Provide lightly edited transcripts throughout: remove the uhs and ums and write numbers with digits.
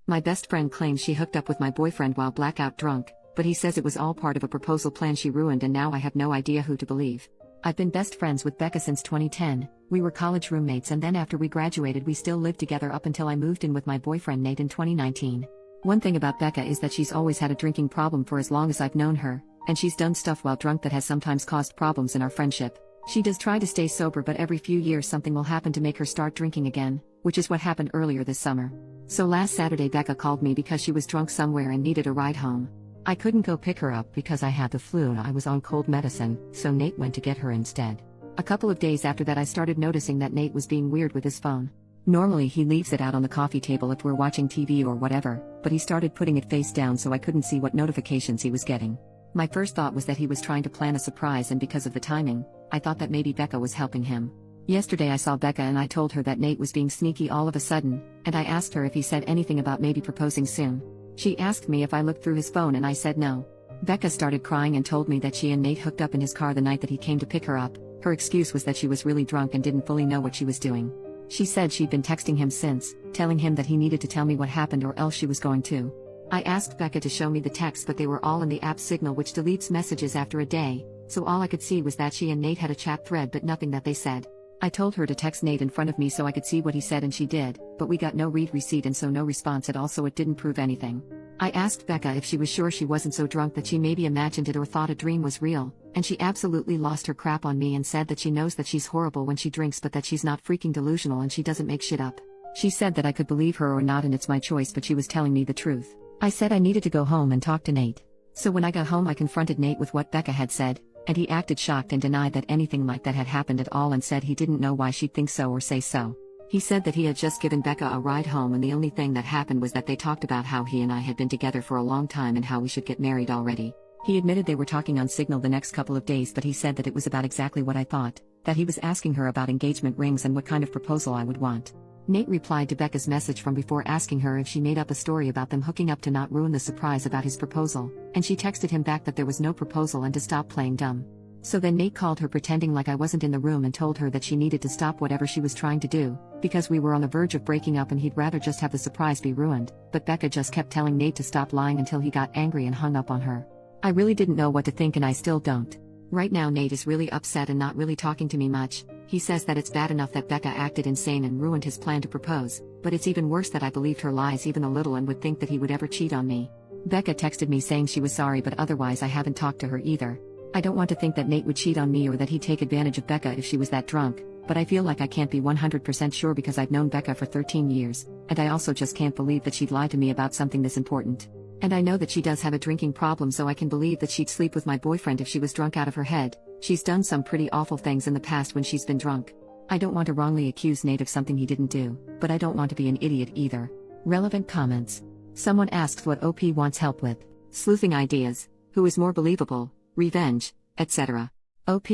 My best friend claims she hooked up with my boyfriend while blackout drunk, but he says it was all part of a proposal plan she ruined and now I have no idea who to believe. I've been best friends with Becca since 2010, we were college roommates and then after we graduated we still lived together up until I moved in with my boyfriend Nate in 2019. One thing about Becca is that she's always had a drinking problem for as long as I've known her, and she's done stuff while drunk that has sometimes caused problems in our friendship. She does try to stay sober but every few years something will happen to make her start drinking again, which is what happened earlier this summer. So last Saturday Becca called me because she was drunk somewhere and needed a ride home. I couldn't go pick her up because I had the flu and I was on cold medicine, so Nate went to get her instead. A couple of days after that I started noticing that Nate was being weird with his phone. Normally he leaves it out on the coffee table if we're watching TV or whatever, but he started putting it face down so I couldn't see what notifications he was getting. My first thought was that he was trying to plan a surprise and because of the timing, I thought that maybe Becca was helping him. Yesterday I saw Becca and I told her that Nate was being sneaky all of a sudden, and I asked her if he said anything about maybe proposing soon. She asked me if I looked through his phone and I said no. Becca started crying and told me that she and Nate hooked up in his car the night that he came to pick her up. Her excuse was that she was really drunk and didn't fully know what she was doing. She said she'd been texting him since, telling him that he needed to tell me what happened or else she was going to. I asked Becca to show me the texts but they were all in the app Signal which deletes messages after a day, so all I could see was that she and Nate had a chat thread but nothing that they said. I told her to text Nate in front of me so I could see what he said and she did, but we got no read receipt and so no response at all so it didn't prove anything. I asked Becca if she was sure she wasn't so drunk that she maybe imagined it or thought a dream was real, and she absolutely lost her crap on me and said that she knows that she's horrible when she drinks but that she's not freaking delusional and she doesn't make shit up. She said that I could believe her or not and it's my choice but she was telling me the truth. I said I needed to go home and talk to Nate. So when I got home I confronted Nate with what Becca had said, and he acted shocked and denied that anything like that had happened at all and said he didn't know why she'd think so or say so. He said that he had just given Becca a ride home and the only thing that happened was that they talked about how he and I had been together for a long time and how we should get married already. He admitted they were talking on Signal the next couple of days but he said that it was about exactly what I thought, that he was asking her about engagement rings and what kind of proposal I would want. Nate replied to Becca's message from before asking her if she made up a story about them hooking up to not ruin the surprise about his proposal, and she texted him back that there was no proposal and to stop playing dumb. So then Nate called her pretending like I wasn't in the room and told her that she needed to stop whatever she was trying to do, because we were on the verge of breaking up and he'd rather just have the surprise be ruined, but Becca just kept telling Nate to stop lying until he got angry and hung up on her. I really didn't know what to think and I still don't. Right now Nate is really upset and not really talking to me much. He says that it's bad enough that Becca acted insane and ruined his plan to propose, but it's even worse that I believed her lies even a little and would think that he would ever cheat on me. Becca texted me saying she was sorry but otherwise I haven't talked to her either. I don't want to think that Nate would cheat on me or that he'd take advantage of Becca if she was that drunk, but I feel like I can't be 100% sure because I've known Becca for 13 years, and I also just can't believe that she'd lie to me about something this important. And I know that she does have a drinking problem so I can believe that she'd sleep with my boyfriend if she was drunk out of her head. She's done some pretty awful things in the past when she's been drunk. I don't want to wrongly accuse Nate of something he didn't do, but I don't want to be an idiot either. Relevant comments. Someone asks what OP wants help with. Sleuthing ideas. Who is more believable? Revenge, etc. OP.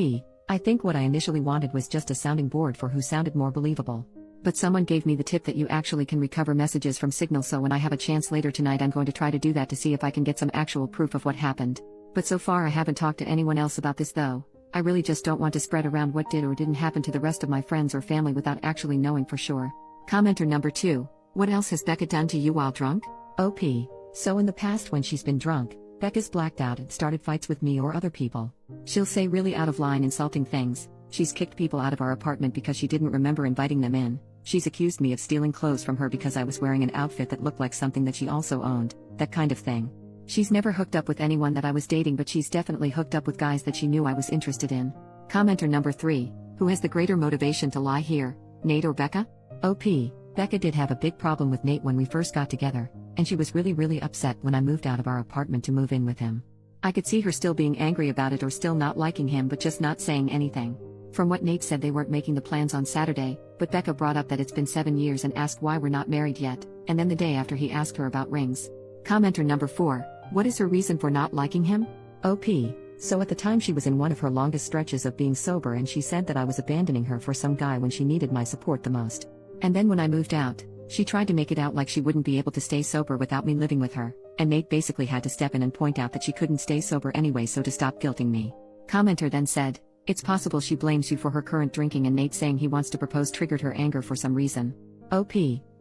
I think what I initially wanted was just a sounding board for who sounded more believable. But someone gave me the tip that you actually can recover messages from Signal, so when I have a chance later tonight I'm going to try to do that to see if I can get some actual proof of what happened. But so far I haven't talked to anyone else about this though. I really just don't want to spread around what did or didn't happen to the rest of my friends or family without actually knowing for sure. Commenter number 2. What else has Becca done to you while drunk? OP. So in the past when she's been drunk, Becca's blacked out and started fights with me or other people. She'll say really out of line insulting things. She's kicked people out of our apartment because she didn't remember inviting them in. She's accused me of stealing clothes from her because I was wearing an outfit that looked like something that she also owned, that kind of thing. She's never hooked up with anyone that I was dating, but she's definitely hooked up with guys that she knew I was interested in. Commenter number 3. Who has the greater motivation to lie here, Nate or Becca? OP. Becca did have a big problem with Nate when we first got together, and she was really upset when I moved out of our apartment to move in with him. I could see her still being angry about it or still not liking him but just not saying anything. From what Nate said, they weren't making the plans on Saturday, but Becca brought up that it's been 7 years and asked why we're not married yet, and then the day after he asked her about rings. Commenter number 4. What is her reason for not liking him? OP. So at the time she was in one of her longest stretches of being sober and she said that I was abandoning her for some guy when she needed my support the most. And then when I moved out, she tried to make it out like she wouldn't be able to stay sober without me living with her, and Nate basically had to step in and point out that she couldn't stay sober anyway, so to stop guilting me. Commenter then said, it's possible she blames you for her current drinking, and Nate saying he wants to propose triggered her anger for some reason. OP.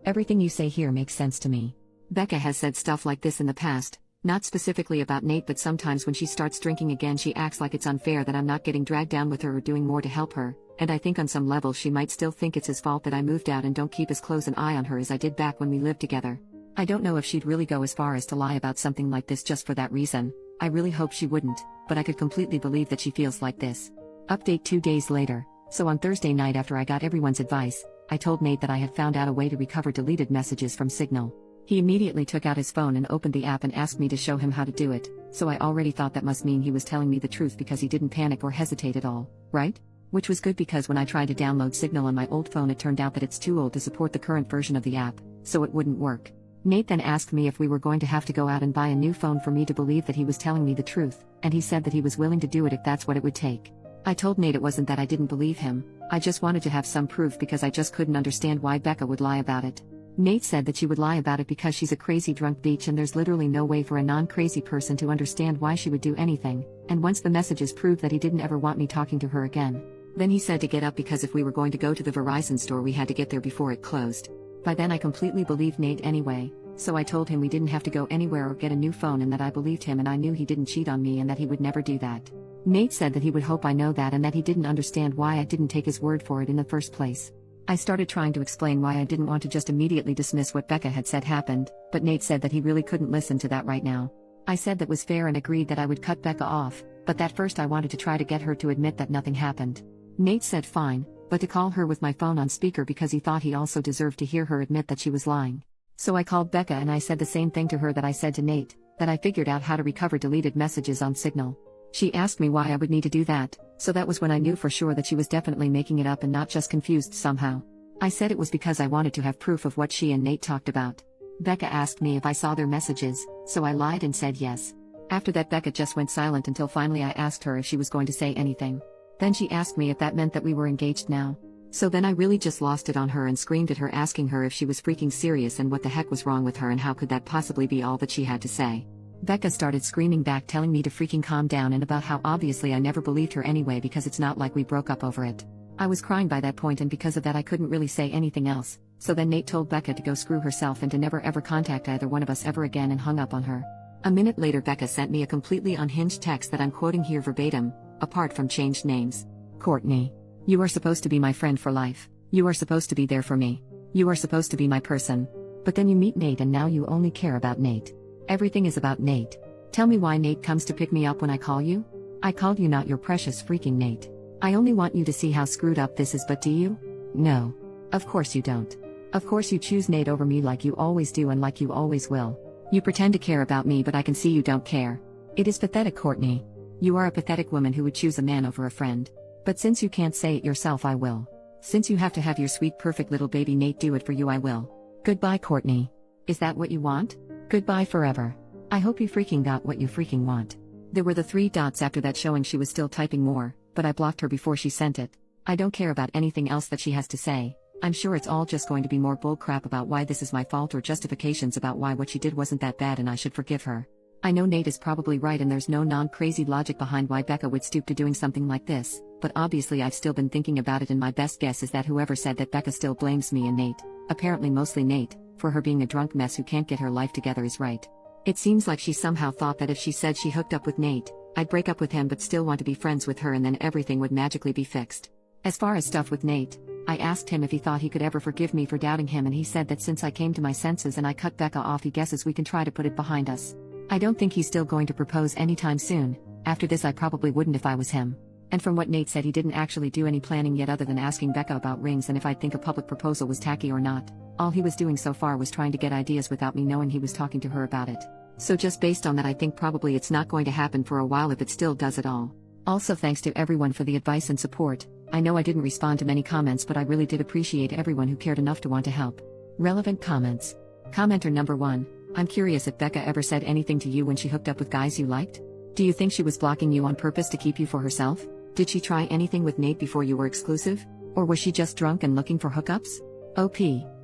Everything you say here makes sense to me. Becca has said stuff like this in the past, not specifically about Nate, but sometimes when she starts drinking again she acts like it's unfair that I'm not getting dragged down with her or doing more to help her, and I think on some level she might still think it's his fault that I moved out and don't keep as close an eye on her as I did back when we lived together. I don't know if she'd really go as far as to lie about something like this just for that reason. I really hope she wouldn't, but I could completely believe that she feels like this. Update 2 days later. So on Thursday night, after I got everyone's advice, I told Nate that I had found out a way to recover deleted messages from Signal. He immediately took out his phone and opened the app and asked me to show him how to do it, so I already thought that must mean he was telling me the truth because he didn't panic or hesitate at all, right? Which was good because when I tried to download Signal on my old phone it turned out that it's too old to support the current version of the app, so it wouldn't work. Nate then asked me if we were going to have to go out and buy a new phone for me to believe that he was telling me the truth, and he said that he was willing to do it if that's what it would take. I told Nate it wasn't that I didn't believe him, I just wanted to have some proof because I just couldn't understand why Becca would lie about it. Nate said that she would lie about it because she's a crazy drunk bitch and there's literally no way for a non-crazy person to understand why she would do anything, and once the messages proved that he didn't ever want me talking to her again. Then he said to get up because if we were going to go to the Verizon store we had to get there before it closed. By then I completely believed Nate anyway, so I told him we didn't have to go anywhere or get a new phone and that I believed him and I knew he didn't cheat on me and that he would never do that. Nate said that he would hope I know that and that he didn't understand why I didn't take his word for it in the first place. I started trying to explain why I didn't want to just immediately dismiss what Becca had said happened, but Nate said that he really couldn't listen to that right now. I said that was fair and agreed that I would cut Becca off, but that first I wanted to try to get her to admit that nothing happened. Nate said fine, but to call her with my phone on speaker because he thought he also deserved to hear her admit that she was lying. So I called Becca and I said the same thing to her that I said to Nate, that I figured out how to recover deleted messages on Signal. She asked me why I would need to do that, so that was when I knew for sure that she was definitely making it up and not just confused somehow. I said it was because I wanted to have proof of what she and Nate talked about. Becca asked me if I saw their messages, so I lied and said yes. After that Becca just went silent until finally I asked her if she was going to say anything. Then she asked me if that meant that we were engaged now. So then I really just lost it on her and screamed at her asking her if she was freaking serious and what the heck was wrong with her and how could that possibly be all that she had to say. Becca started screaming back telling me to freaking calm down and about how obviously I never believed her anyway because it's not like we broke up over it. I was crying by that point and because of that I couldn't really say anything else, so then Nate told Becca to go screw herself and to never ever contact either one of us ever again and hung up on her. A minute later Becca sent me a completely unhinged text that I'm quoting here verbatim, apart from changed names. Courtney. You are supposed to be my friend for life. You are supposed to be there for me. You are supposed to be my person. But then you meet Nate and now you only care about Nate. Everything is about Nate. Tell me why Nate comes to pick me up when I call you? I called you not your precious freaking Nate. I only want you to see how screwed up this is, but do you? No. Of course you don't. Of course you choose Nate over me like you always do and like you always will. You pretend to care about me but I can see you don't care. It is pathetic, Courtney. You are a pathetic woman who would choose a man over a friend. But since you can't say it yourself I will. Since you have to have your sweet perfect little baby Nate do it for you I will. Goodbye, Courtney. Is that what you want? Goodbye forever. I hope you freaking got what you freaking want. There were the 3 dots after that showing she was still typing more, but I blocked her before she sent it. I don't care about anything else that she has to say. I'm sure it's all just going to be more bullcrap about why this is my fault or justifications about why what she did wasn't that bad and I should forgive her. I know Nate is probably right and there's no non-crazy logic behind why Becca would stoop to doing something like this, but obviously I've still been thinking about it and my best guess is that whoever said that Becca still blames me and Nate, apparently mostly Nate, for her being a drunk mess who can't get her life together is right. It seems like she somehow thought that if she said she hooked up with Nate, I'd break up with him but still want to be friends with her and then everything would magically be fixed. As far as stuff with Nate, I asked him if he thought he could ever forgive me for doubting him and he said that since I came to my senses and I cut Becca off he guesses we can try to put it behind us. I don't think he's still going to propose anytime soon. After this I probably wouldn't if I was him. And from what Nate said he didn't actually do any planning yet other than asking Becca about rings and if I'd think a public proposal was tacky or not. All he was doing so far was trying to get ideas without me knowing he was talking to her about it. So just based on that I think probably it's not going to happen for a while if it still does at all. Also thanks to everyone for the advice and support. I know I didn't respond to many comments but I really did appreciate everyone who cared enough to want to help. Relevant comments. Commenter number 1. I'm curious if Becca ever said anything to you when she hooked up with guys you liked? Do you think she was blocking you on purpose to keep you for herself? Did she try anything with Nate before you were exclusive? Or was she just drunk and looking for hookups? OP.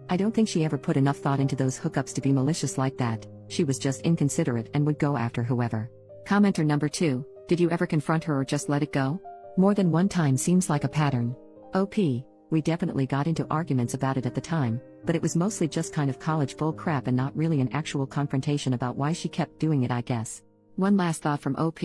I don't think she ever put enough thought into those hookups to be malicious like that. She was just inconsiderate and would go after whoever. Commenter number 2. Did you ever confront her or just let it go? More than one time seems like a pattern. OP. We definitely got into arguments about it at the time, but it was mostly just kind of college bull crap and not really an actual confrontation about why she kept doing it, I guess. One last thought from OP.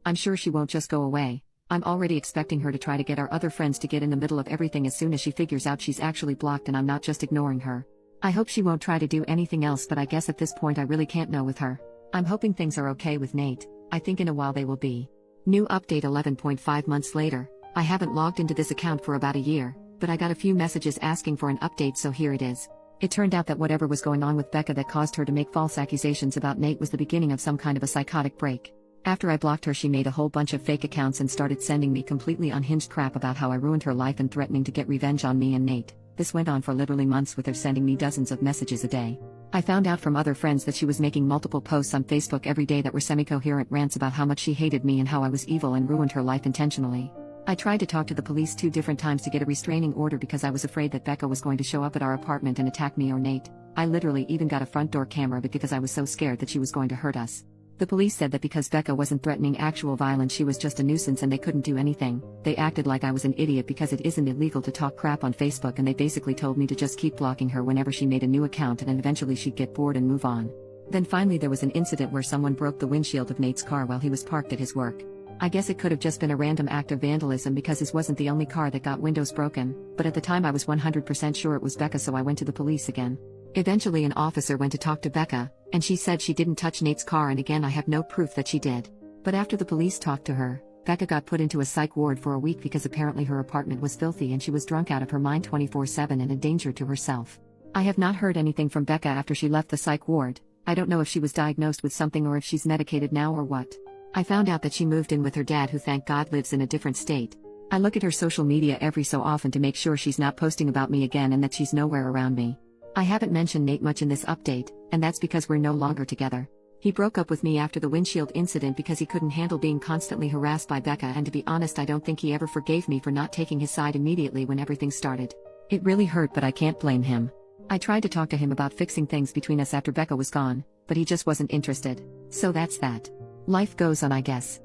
I'm sure she won't just go away. I'm already expecting her to try to get our other friends to get in the middle of everything as soon as she figures out she's actually blocked and I'm not just ignoring her. I hope she won't try to do anything else, but I guess at this point I really can't know with her. I'm hoping things are okay with Nate. I think in a while they will be. New update 11.5 months later. I haven't logged into this account for about a year, but I got a few messages asking for an update, so here it is. It turned out that whatever was going on with Becca that caused her to make false accusations about Nate was the beginning of some kind of a psychotic break. After I blocked her, she made a whole bunch of fake accounts and started sending me completely unhinged crap about how I ruined her life and threatening to get revenge on me and Nate. This went on for literally months, with her sending me dozens of messages a day. I found out from other friends that she was making multiple posts on Facebook every day that were semi-coherent rants about how much she hated me and how I was evil and ruined her life intentionally. I tried to talk to the police 2 different times to get a restraining order because I was afraid that Becca was going to show up at our apartment and attack me or Nate. I literally even got a front door camera because I was so scared that she was going to hurt us. The police said that because Becca wasn't threatening actual violence, she was just a nuisance and they couldn't do anything. They acted like I was an idiot because it isn't illegal to talk crap on Facebook, and they basically told me to just keep blocking her whenever she made a new account and eventually she'd get bored and move on. Then finally there was an incident where someone broke the windshield of Nate's car while he was parked at his work. I guess it could have just been a random act of vandalism because his wasn't the only car that got windows broken, but at the time I was 100% sure it was Becca, so I went to the police again. Eventually an officer went to talk to Becca, and she said she didn't touch Nate's car, and again I have no proof that she did. But after the police talked to her, Becca got put into a psych ward for a week because apparently her apartment was filthy and she was drunk out of her mind 24/7 and a danger to herself. I have not heard anything from Becca after she left the psych ward. I don't know if she was diagnosed with something or if she's medicated now or what. I found out that she moved in with her dad, who thank God lives in a different state. I look at her social media every so often to make sure she's not posting about me again and that she's nowhere around me. I haven't mentioned Nate much in this update, and that's because we're no longer together. He broke up with me after the windshield incident because he couldn't handle being constantly harassed by Becca, and to be honest I don't think he ever forgave me for not taking his side immediately when everything started. It really hurt, but I can't blame him. I tried to talk to him about fixing things between us after Becca was gone, but he just wasn't interested. So that's that. Life goes on, I guess.